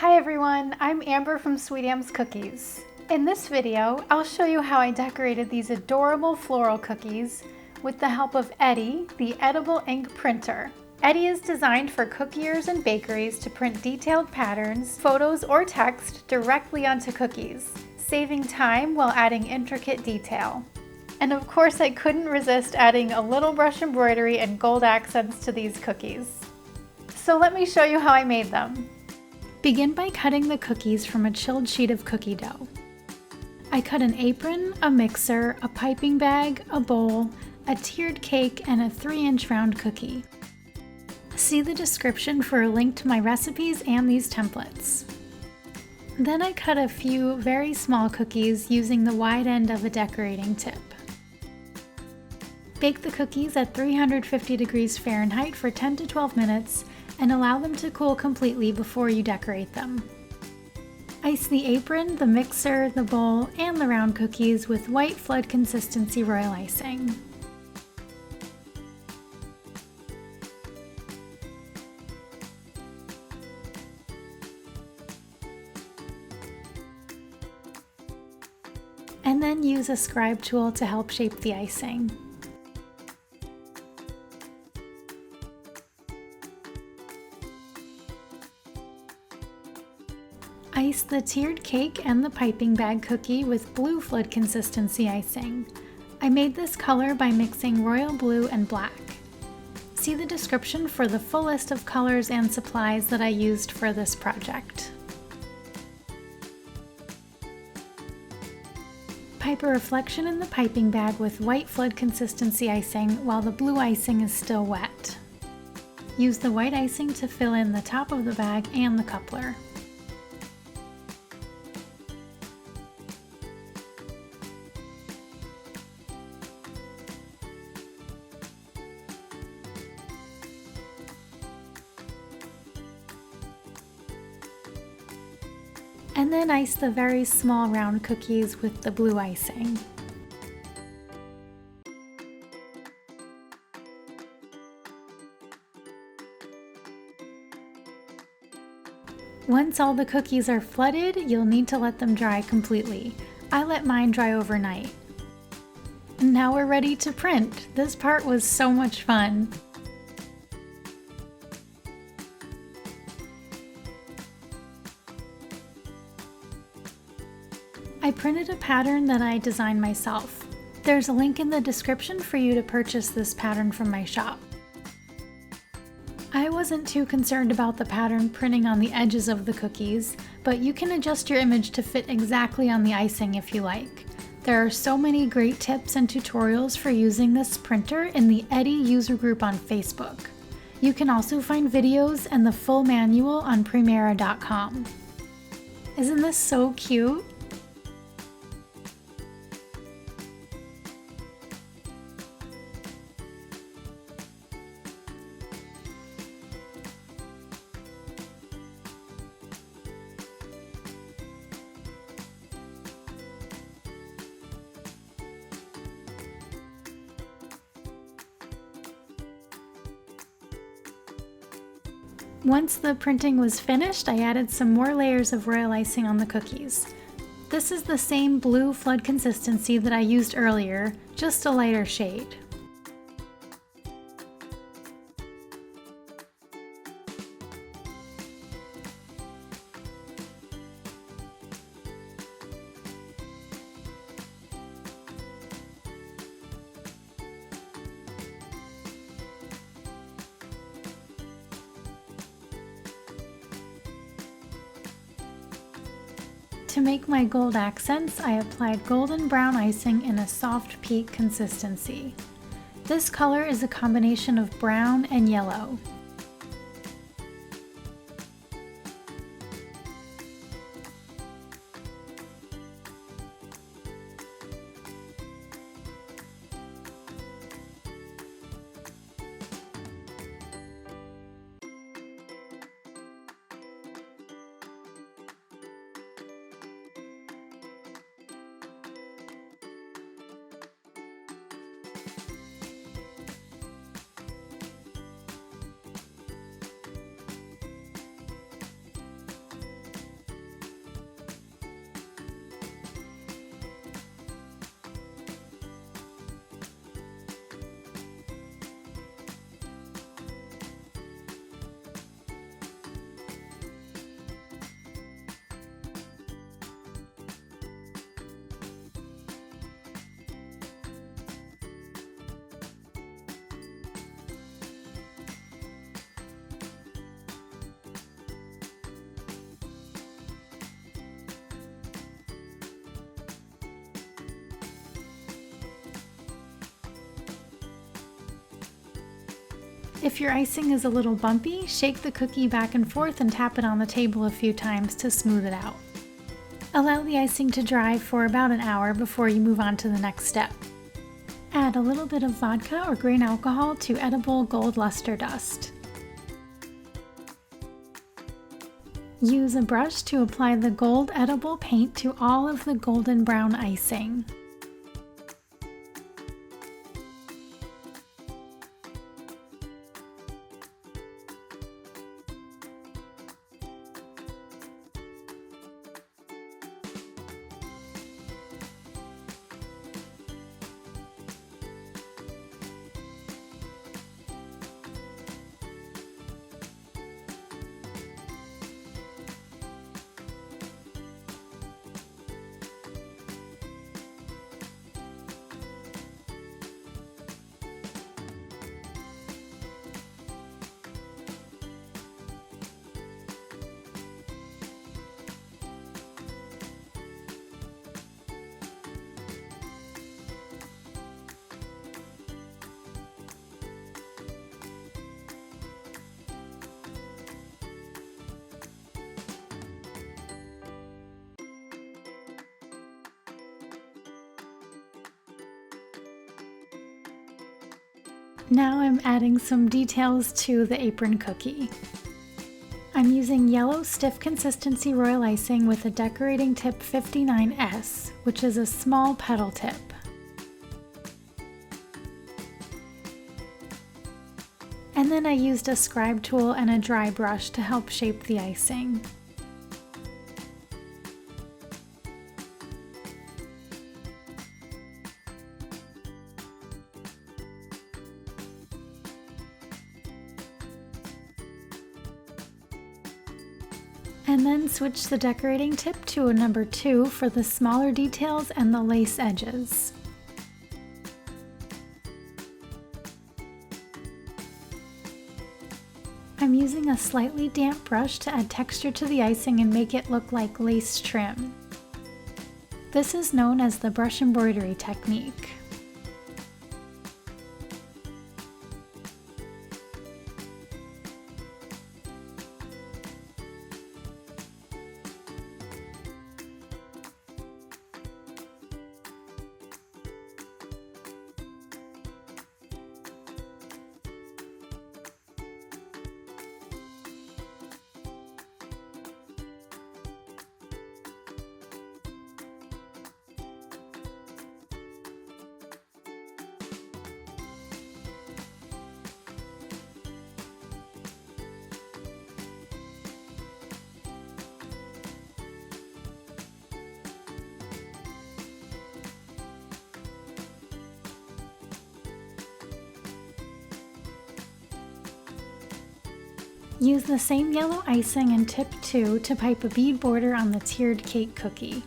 Hi everyone, I'm Amber from Sweet Am's Cookies. In this video, I'll show you how I decorated these adorable floral cookies with the help of Eddie, the edible ink printer. Eddie is designed for cookiers and bakeries to print detailed patterns, photos, or text directly onto cookies, saving time while adding intricate detail. And of course, I couldn't resist adding a little brush embroidery and gold accents to these cookies. So let me show you how I made them. Begin by cutting the cookies from a chilled sheet of cookie dough. I cut an apron, a mixer, a piping bag, a bowl, a tiered cake, and a 3-inch round cookie. See the description for a link to my recipes and these templates. Then I cut a few very small cookies using the wide end of a decorating tip. Bake the cookies at 350 degrees Fahrenheit for 10 to 12 minutes and allow them to cool completely before you decorate them. Ice the apron, the mixer, the bowl, and the round cookies with white flood consistency royal icing. And then use a Scribe tool to help shape the icing. Ice the tiered cake and the piping bag cookie with blue flood consistency icing. I made this color by mixing royal blue and black. See the description for the full list of colors and supplies that I used for this project. Pipe a reflection in the piping bag with white flood consistency icing while the blue icing is still wet. Use the white icing to fill in the top of the bag and the coupler. And then ice the very small round cookies with the blue icing. Once all the cookies are flooded, you'll need to let them dry completely. I let mine dry overnight. Now we're ready to print. This part was so much fun. I printed a pattern that I designed myself. There's a link in the description for you to purchase this pattern from my shop. I wasn't too concerned about the pattern printing on the edges of the cookies, but you can adjust your image to fit exactly on the icing if you like. There are so many great tips and tutorials for using this printer in the Eddie user group on Facebook. You can also find videos and the full manual on Primera.com. Isn't this so cute? Once the printing was finished, I added some more layers of royal icing on the cookies. This is the same blue flood consistency that I used earlier, just a lighter shade. To make my gold accents, I applied golden brown icing in a soft peak consistency. This color is a combination of brown and yellow. If your icing is a little bumpy, shake the cookie back and forth and tap it on the table a few times to smooth it out. Allow the icing to dry for about an hour before you move on to the next step. Add a little bit of vodka or grain alcohol to edible gold luster dust. Use a brush to apply the gold edible paint to all of the golden brown icing. Now I'm adding some details to the apron cookie. I'm using yellow stiff consistency royal icing with a decorating tip 59S, which is a small petal tip. And then I used a scribe tool and a dry brush to help shape the icing. And then switch the decorating tip to a number 2 for the smaller details and the lace edges. I'm using a slightly damp brush to add texture to the icing and make it look like lace trim. This is known as the brush embroidery technique. Use the same yellow icing in tip 2 to pipe a bead border on the tiered cake cookie.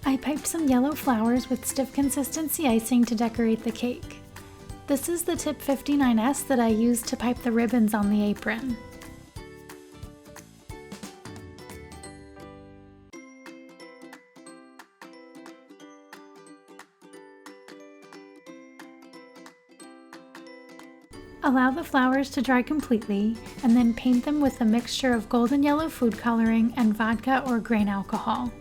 I piped some yellow flowers with stiff consistency icing to decorate the cake. This is the tip 59S that I used to pipe the ribbons on the apron. Allow the flowers to dry completely, and then paint them with a mixture of golden yellow food coloring and vodka or grain alcohol.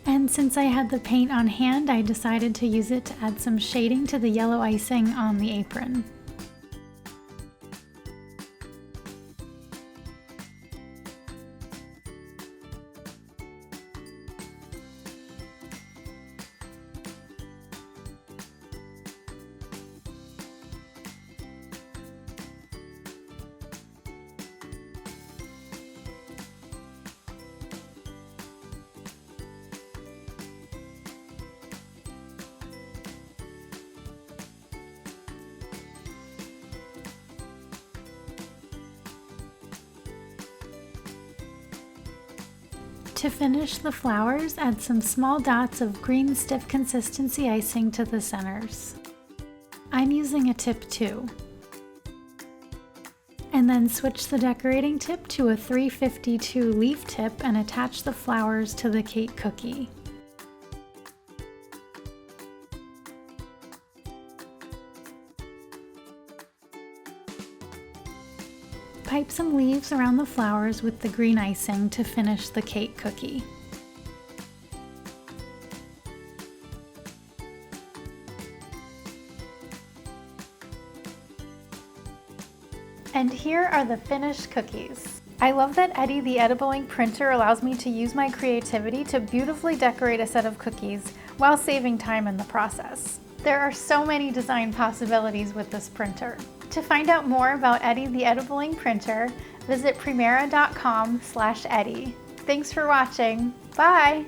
And since I had the paint on hand, I decided to use it to add some shading to the yellow icing on the apron. To finish the flowers, add some small dots of green stiff consistency icing to the centers. I'm using a tip 2. And then switch the decorating tip to a 352 leaf tip and attach the flowers to the cake cookie. Pipe some leaves around the flowers with the green icing to finish the cake cookie. And here are the finished cookies. I love that Eddie the edible ink printer allows me to use my creativity to beautifully decorate a set of cookies while saving time in the process. There are so many design possibilities with this printer. To find out more about Eddie the edible ink printer, visit primera.com/Eddie. Thanks for watching. Bye!